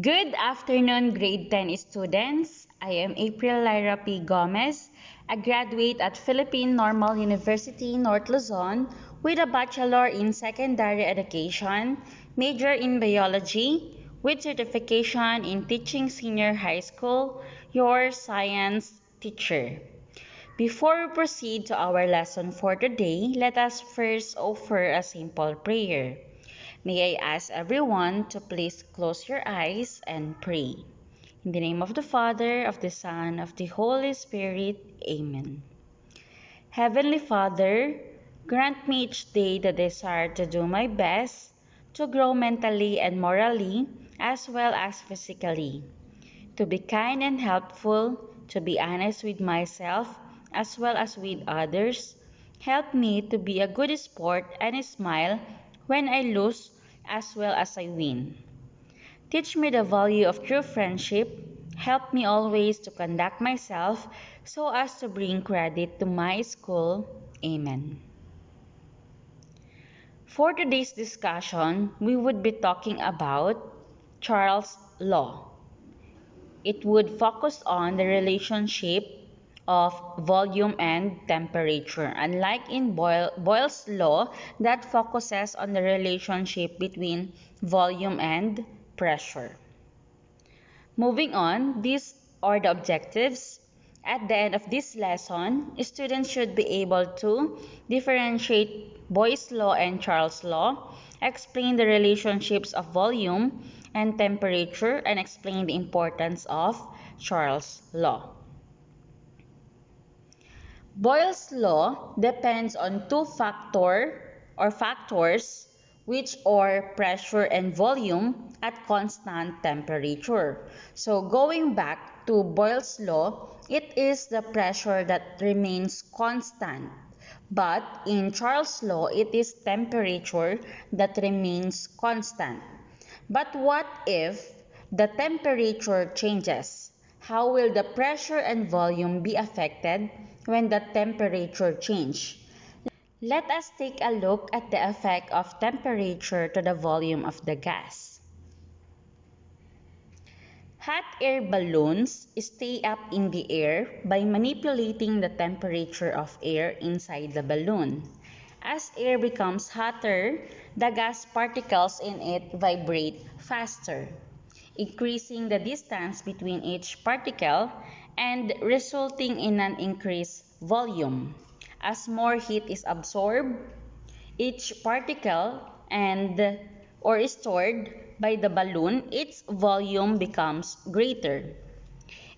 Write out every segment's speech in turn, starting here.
Good afternoon, grade 10 students. I am April Lyra P. Gomez, a graduate at Philippine Normal University, North Luzon, with a Bachelor in Secondary Education, major in Biology, with certification in Teaching Senior High School, your science teacher. Before we proceed to our lesson for today, let us first offer a simple prayer. May I ask everyone to please close your eyes and pray. In the name of the Father, of the Son, of the Holy Spirit. Amen. Heavenly Father, grant me each day the desire to do my best, to grow mentally and morally, as well as physically, to be kind and helpful, to be honest with myself as well as with others. Help me to be a good sport and smile when I lose as well as I win. Teach me the value of true friendship. Help me always to conduct myself so as to bring credit to my school. Amen. For today's discussion, we would be talking about Charles' Law. It would focus on the relationship of volume and temperature, unlike in Boyle's law that focuses on the relationship between volume and pressure. Moving on, these are the objectives. At the end of this lesson, students should be able to differentiate Boyle's law and Charles' law, explain the relationships of volume and temperature, and explain the importance of Charles' law. Boyle's law depends on two factors which are pressure and volume at constant temperature. So going back to Boyle's law, it is the pressure that remains constant. But in Charles' law, it is temperature that remains constant. But what if the temperature changes? How will the pressure and volume be affected when the temperature change? Let us take a look at the effect of temperature to the volume of the gas. Hot air balloons stay up in the air by manipulating the temperature of air inside the balloon. As air becomes hotter, the gas particles in it vibrate faster, increasing the distance between each particle and resulting in an increased volume. As more heat is absorbed, each particle and or is stored by the balloon, its volume becomes greater.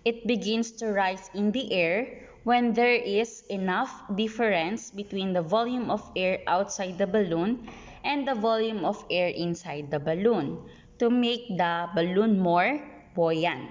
It begins to rise in the air when there is enough difference between the volume of air outside the balloon and the volume of air inside the balloon to make the balloon more buoyant.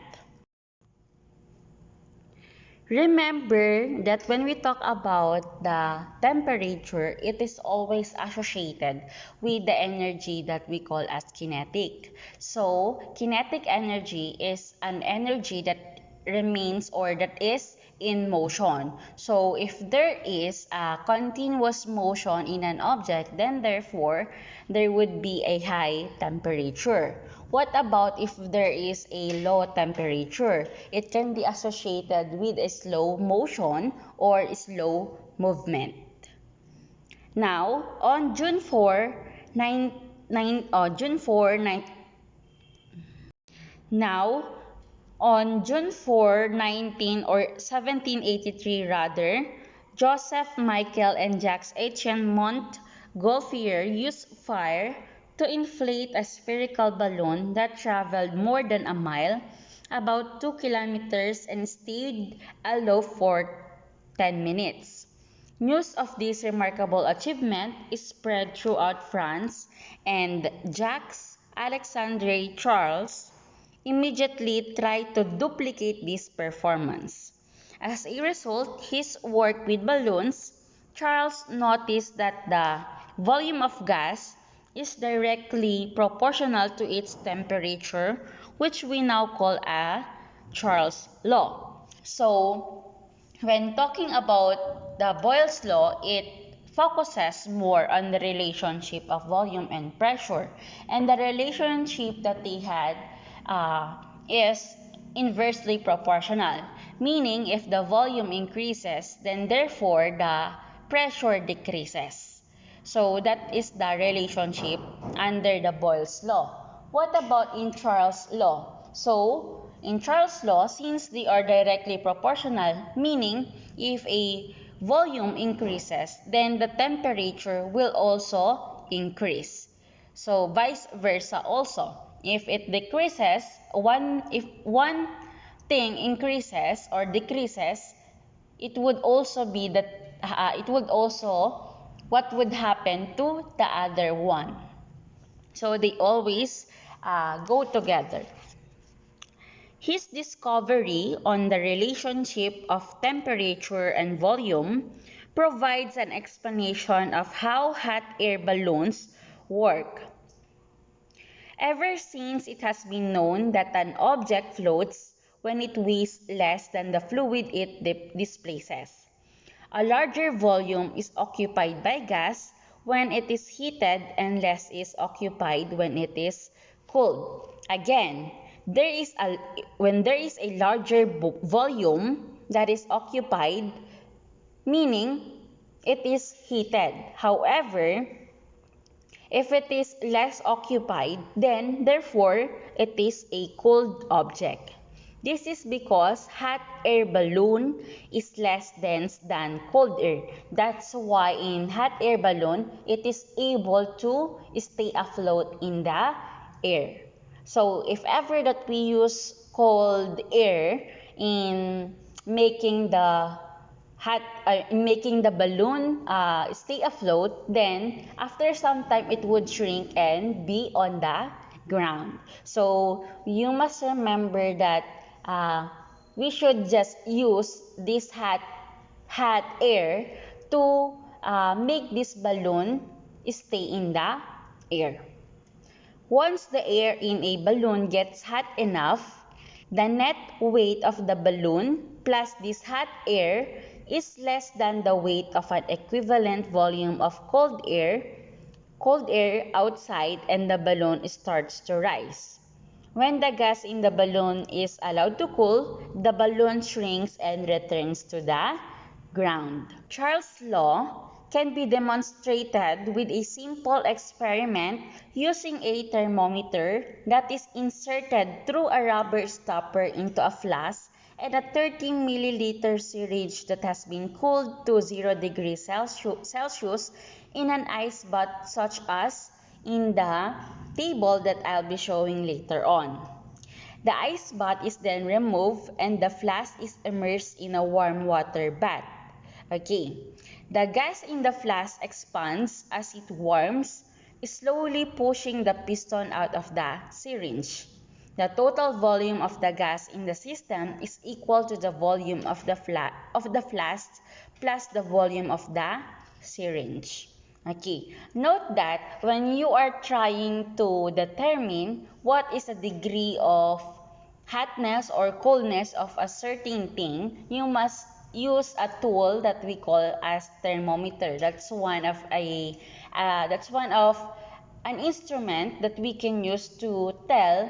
Remember that when we talk about the temperature, it is always associated with the energy that we call as kinetic. So, kinetic energy is an energy that remains or that is in motion. So, if there is a continuous motion in an object, then therefore, there would be a high temperature. What about if there is a low temperature? It can be associated with a slow motion or slow movement. Now, on June 4, 9, 9, June 4, 9, now, on June 4, 19 or 1783 rather, Joseph Michael and Jacques Etienne Montgolfier used fire to inflate a spherical balloon that traveled more than a mile, about 2 kilometers, and stayed aloft for 10 minutes. News of this remarkable achievement is spread throughout France, and Jacques Alexandre Charles immediately tried to duplicate this performance. As a result, his work with balloons, Charles noticed that the volume of gas is directly proportional to its temperature, which we now call a Charles law. So, when talking about the Boyle's law, it focuses more on the relationship of volume and pressure. And the relationship that they had is inversely proportional, meaning if the volume increases, then therefore the pressure decreases. So that is the relationship under the Boyle's law. What about in Charles' law? So in Charles' law, since they are directly proportional, meaning if a volume increases, then the temperature will also increase. So vice versa also. If it decreases, if one thing increases or decreases, it would also be that it would also what would happen to the other one. So they always go together. His discovery on the relationship of temperature and volume provides an explanation of how hot air balloons work. Ever since it has been known that an object floats when it weighs less than the fluid it displaces. A larger volume is occupied by gas when it is heated and less is occupied when it is cooled. Again, when there is a larger volume that is occupied, meaning it is heated. However, if it is less occupied, then therefore it is a cold object. This is because hot air balloon is less dense than cold air. That's why in hot air balloon, it is able to stay afloat in the air. So if ever that we use cold air in making the making the balloon stay afloat, then after some time it would shrink and be on the ground. So you must remember that we should just use this hot air to make this balloon stay in the air. Once the air in a balloon gets hot enough, the net weight of the balloon plus this hot air is less than the weight of an equivalent volume of cold air outside, and the balloon starts to rise. When the gas in the balloon is allowed to cool, the balloon shrinks and returns to the ground. Charles' law can be demonstrated with a simple experiment using a thermometer that is inserted through a rubber stopper into a flask and a 30 milliliter syringe that has been cooled to 0 degrees Celsius in an ice bath such as in the table that I'll be showing later on. The ice bath is then removed and the flask is immersed in a warm water bath. Okay, the gas in the flask expands as it warms, slowly pushing the piston out of the syringe. The total volume of the gas in the system is equal to the volume of the flask plus the volume of the syringe. Okay, note that when you are trying to determine what is the degree of hotness or coldness of a certain thing, you must use a tool that we call as thermometer. That's one of an instrument that we can use to tell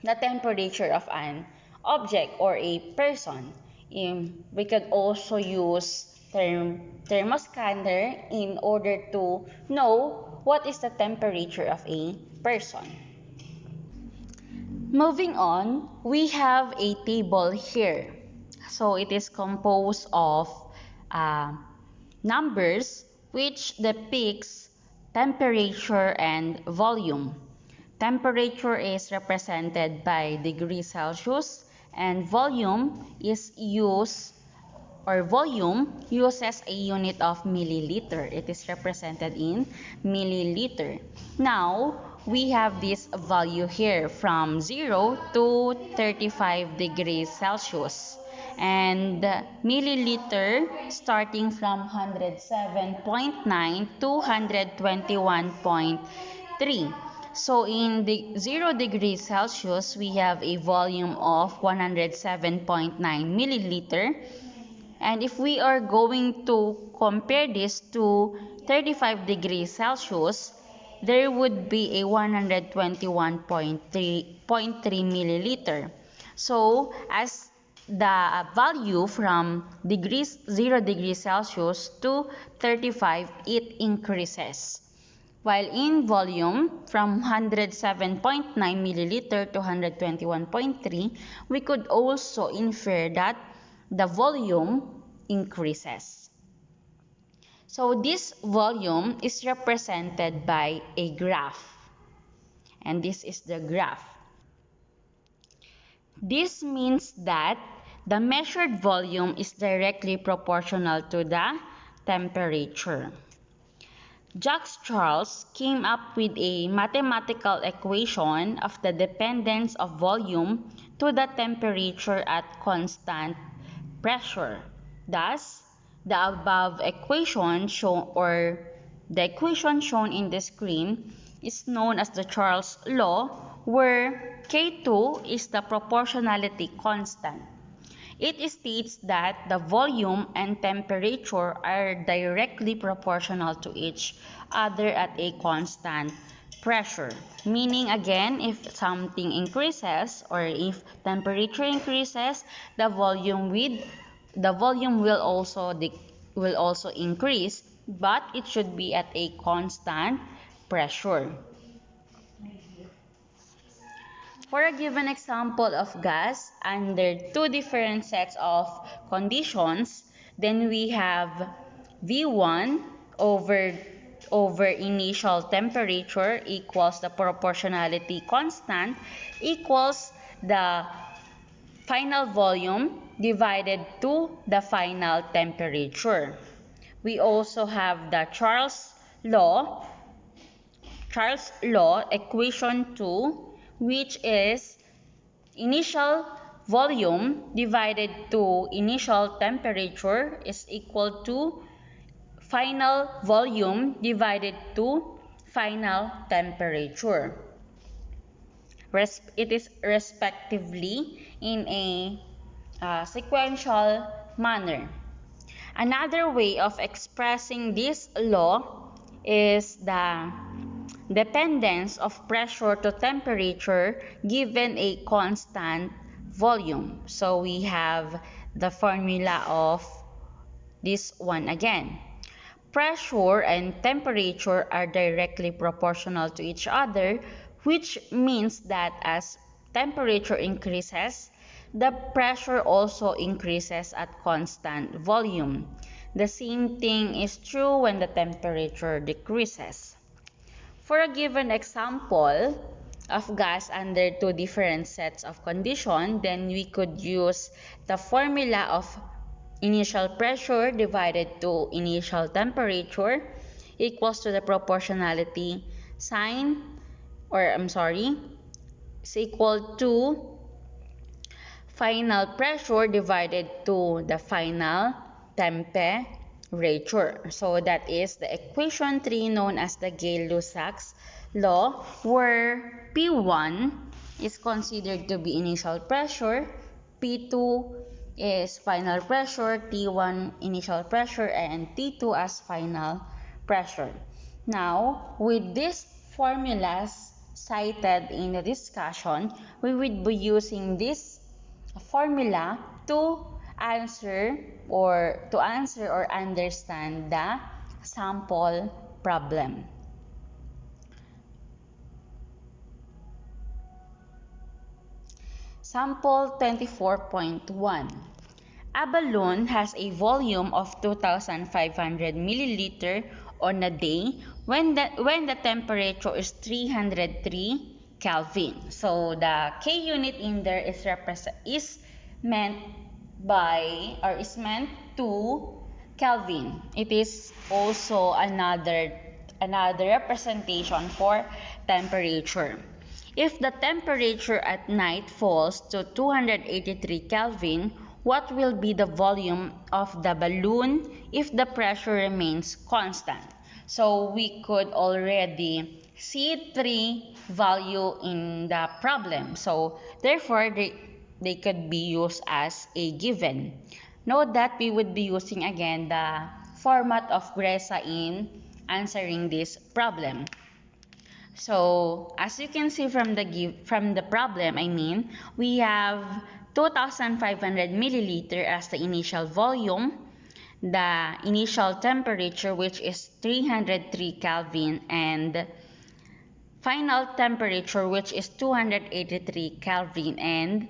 the temperature of an object or a person. We could also use thermoscanner in order to know what is the temperature of a person. Moving on, we have a table here. So it is composed of numbers which depicts temperature and volume. Temperature is represented by degrees Celsius and volume uses a unit of milliliter. It is represented in milliliter. Now, we have this value here from 0 to 35 degrees Celsius. And milliliter starting from 107.9 to 121.3. So in the 0 degrees Celsius, we have a volume of 107.9 milliliter. And if we are going to compare this to 35 degrees Celsius, there would be a 121.3 milliliter. So as the value from 0 degrees Celsius to 35, it increases. While in volume, from 107.9 milliliter to 121.3, we could also infer that the volume increases. So this volume is represented by a graph. And this is the graph. This means that the measured volume is directly proportional to the temperature. Jacques Charles came up with a mathematical equation of the dependence of volume to the temperature at constant pressure. Thus, the above equation the equation shown in the screen is known as the Charles law, where K2 is the proportionality constant. It states that the volume and temperature are directly proportional to each other at a constant pressure. Meaning again, if something increases or if temperature increases, the volume will also increase, but it should be at a constant pressure. For a given example of gas under two different sets of conditions, then we have V1 over initial temperature equals the proportionality constant equals the final volume divided to the final temperature. We also have the Charles law equation 2, which is initial volume divided to initial temperature is equal to final volume divided to final temperature. It is respectively in a sequential manner. Another way of expressing this law is the dependence of pressure to temperature given a constant volume. So we have the formula of this one again. Pressure and temperature are directly proportional to each other, which means that as temperature increases, the pressure also increases at constant volume. The same thing is true when the temperature decreases. For a given example of gas under two different sets of conditions, then we could use the formula of initial pressure divided to initial temperature equals to the proportionality sign, is equal to final pressure divided to the final temperature. So that is the equation 3 known as the Gay-Lussac's law, where P1 is considered to be initial pressure, P2 is final pressure, T1 initial pressure, and T2 as final pressure. Now, with these formulas cited in the discussion, we would be using this formula to answer or understand the sample problem. Sample 24.1. A balloon has a volume of 2,500 milliliter on a day when the temperature is 303 Kelvin. So the K unit in there is meant to Kelvin. It is also another representation for temperature. If the temperature at night falls to 283 Kelvin, what will be the volume of the balloon if the pressure remains constant? So we could already see three value in the problem. So therefore, they could be used as a given. Note that we would be using again the format of GRESA in answering this problem. So as you can see from the problem, we have 2,500 milliliter as the initial volume, the initial temperature which is 303 Kelvin, and final temperature which is 283 Kelvin, and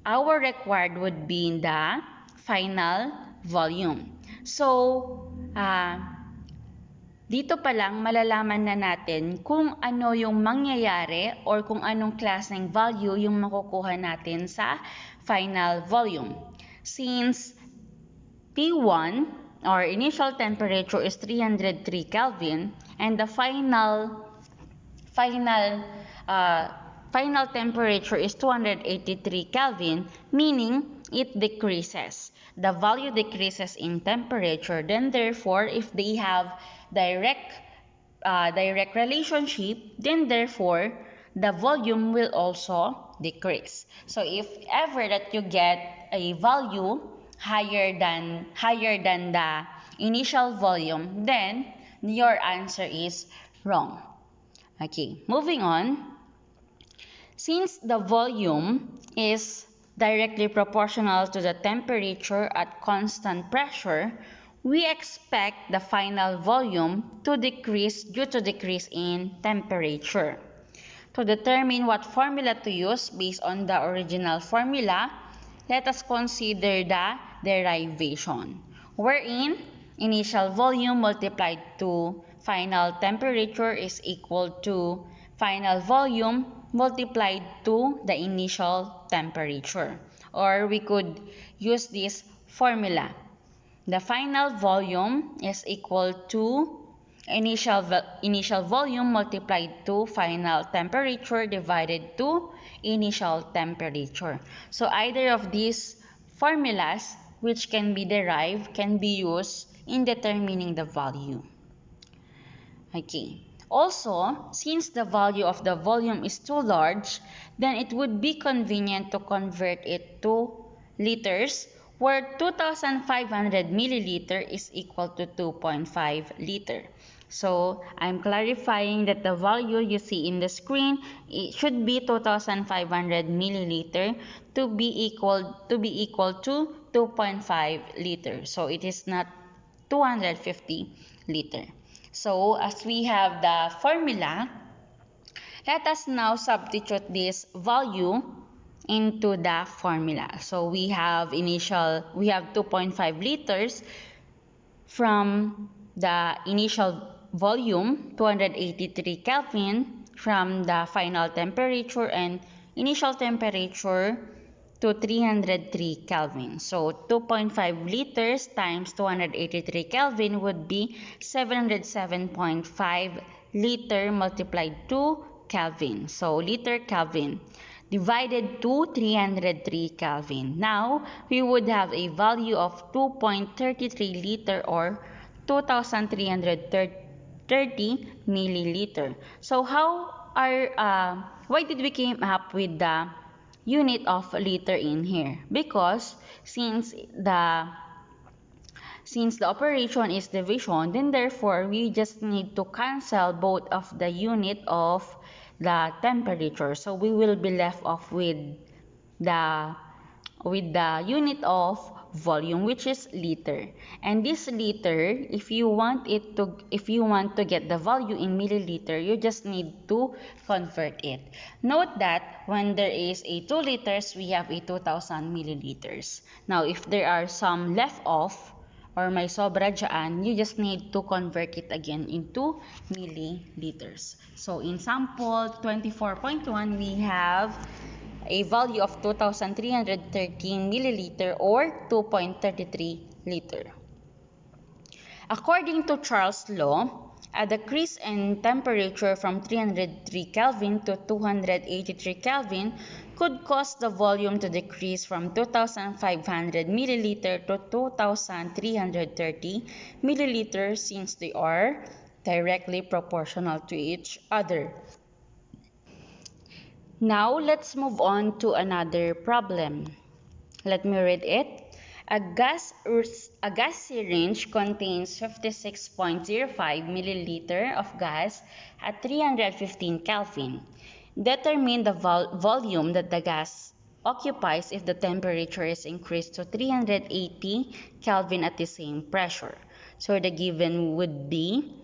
our required would be the final volume. So dito pa lang malalaman na natin kung ano yung mangyayari or kung anong klaseng value yung makukuha natin sa final volume. Since T1 or initial temperature is 303 Kelvin and the final temperature is 283 Kelvin, meaning it decreases. The value decreases in temperature. Then therefore, if they have direct relationship, then therefore the volume will also decrease. So if ever that you get a value higher than the initial volume, then your answer is wrong. Okay, moving on. Since the volume is directly proportional to the temperature at constant pressure, we expect the final volume to decrease due to decrease in temperature. To determine what formula to use based on the original formula, let us consider the derivation, wherein initial volume multiplied to final temperature is equal to final volume multiplied to the initial temperature. Or we could use this formula. The final volume is equal to initial volume multiplied to final temperature divided to initial temperature. So either of these formulas which can be derived can be used in determining the value. Okay. Also, since the value of the volume is too large, then it would be convenient to convert it to liters, where 2,500 milliliter is equal to 2.5 liter. So I'm clarifying that the value you see in the screen, it should be 2,500 milliliter to be equal to 2.5 liter. So it is not 250 liter. So as we have the formula, let us now substitute this value into the formula. So we have 2.5 liters from the initial volume 283 Kelvin, from the final temperature and initial temperature to 303 Kelvin. So 2.5 liters times 283 Kelvin would be 707.5 liter multiplied to Kelvin. So liter Kelvin divided to 303 Kelvin. Now we would have a value of 2.33 liter or 2,330 milliliter. So why did we came up with the unit of liter in here? Because since the operation is division, then therefore we just need to cancel both of the unit of the temperature. So we will be left off with the unit of volume, which is liter. And this liter, if you want to get the value in milliliter, you just need to convert it. Note that when there is a 2 liters, we have a 2,000 milliliters. Now if there are some left off or may sobra dyan, you just need to convert it again into milliliters. So in sample 24.1, we have a value of 2,313 milliliter or 2.33 liter. According to Charles' law, a decrease in temperature from 303 Kelvin to 283 Kelvin could cause the volume to decrease from 2,500 milliliter to 2,330 milliliter, since they are directly proportional to each other. Now let's move on to another problem. Let me read it. A gas syringe contains 56.05 milliliter of gas at 315 Kelvin. Determine the volume that the gas occupies if the temperature is increased to 380 Kelvin at the same pressure. So the given would be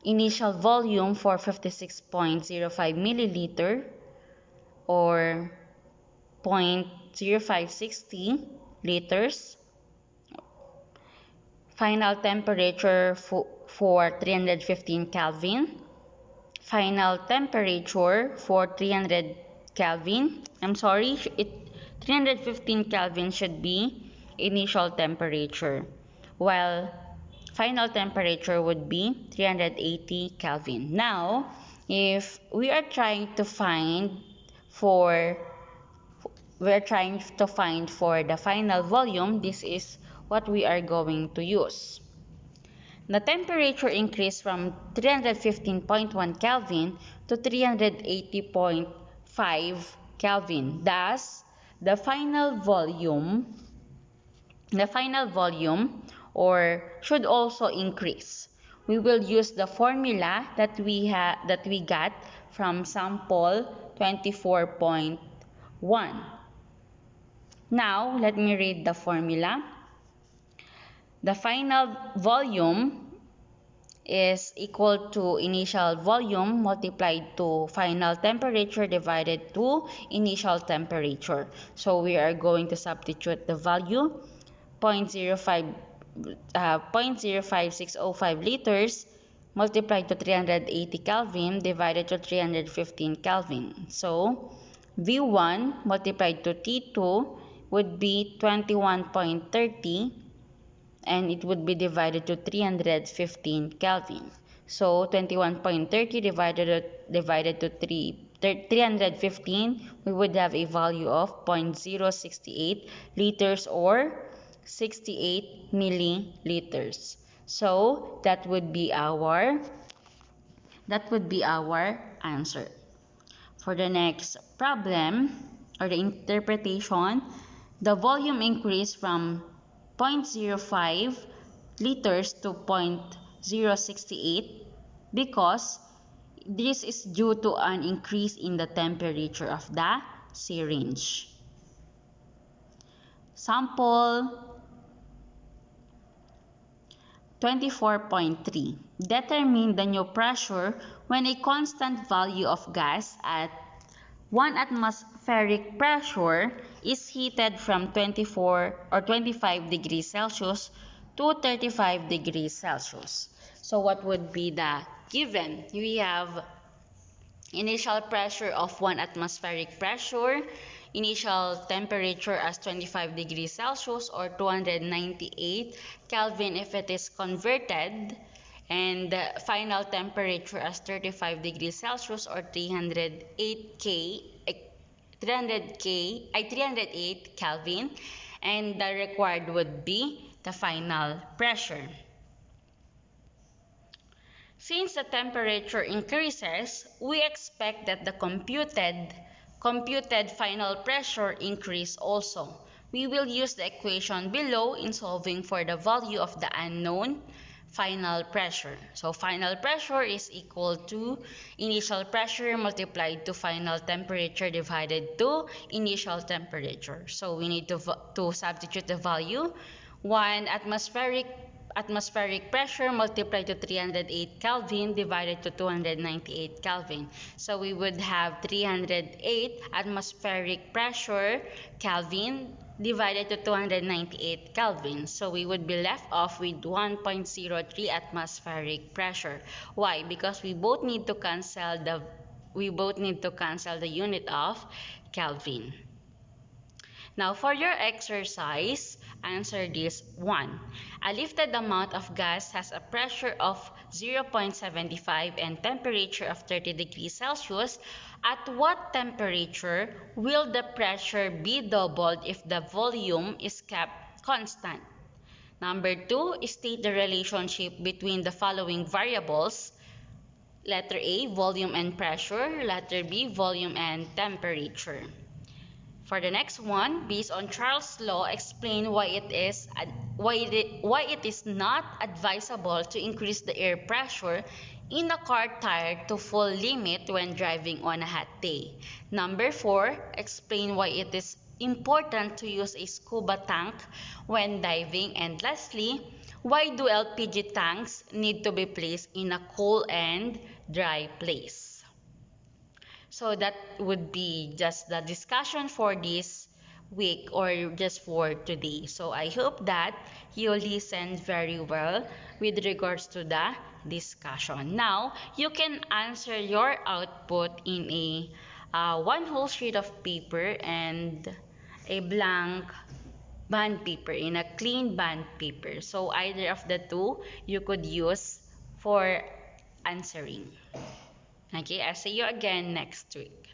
initial volume for 56.05 milliliter or 0.0560 liters. Final temperature for 315 Kelvin. Final temperature for 300 Kelvin. 315 Kelvin should be initial temperature, while final temperature would be 380 Kelvin. Now, if we are trying to find for the final volume, this is what we are going to use. The temperature increased from 315.1 Kelvin to 380.5 Kelvin. Thus, the final volume or should also increase. We will use the formula that we got from sample 24.1. Now, let me read the formula. The final volume is equal to initial volume multiplied to final temperature divided to initial temperature. So we are going to substitute the value 0.05605 liters multiplied to 380 Kelvin divided to 315 Kelvin. So V1 multiplied to T2 would be 21.30, and it would be divided to 315 Kelvin. So 21.30 divided to 315, we would have a value of 0.068 liters or 68 milliliters. So that would be our answer. For the next problem or the interpretation, the volume increased from 0.05 liters to 0.068 because this is due to an increase in the temperature of the syringe. Sample 24.3. Determine the new pressure when a constant value of gas at 1 atmospheric pressure is heated from 24 or 25 degrees Celsius to 35 degrees Celsius. So what would be the given? We have initial pressure of 1 atmospheric pressure, initial temperature as 25 degrees Celsius or 298 Kelvin if it is converted, and the final temperature as 35 degrees Celsius or 308 Kelvin, and the required would be the final pressure. Since the temperature increases, we expect that the computed final pressure increase also. We will use the equation below in solving for the value of the unknown final pressure. So final pressure is equal to initial pressure multiplied to final temperature divided to initial temperature. So we need to substitute the value. 1 atmospheric pressure multiplied to 308 Kelvin divided to 298 Kelvin. So we would have 308 atmospheric pressure Kelvin divided to 298 Kelvin. So we would be left off with 1.03 atmospheric pressure. Why? Because we both need to cancel the unit of Kelvin. Now for your exercise, answer this one. A lifted amount of gas has a pressure of 0.75 and temperature of 30 degrees Celsius. At what temperature will the pressure be doubled if the volume is kept constant? Number 2, state the relationship between the following variables. Letter A, volume and pressure. Letter B, volume and temperature. For the next one, based on Charles' law, explain why it is not advisable to increase the air pressure in a car tire to full limit when driving on a hot day. Number 4, explain why it is important to use a scuba tank when diving. And lastly, why do LPG tanks need to be placed in a cool and dry place? So that would be just the discussion for this week or just for today. So I hope that you listened very well with regards to the discussion. Now, you can answer your output in a one whole sheet of paper and a blank bond paper, in a clean bond paper. So either of the two you could use for answering. Okay, I'll see you again next week.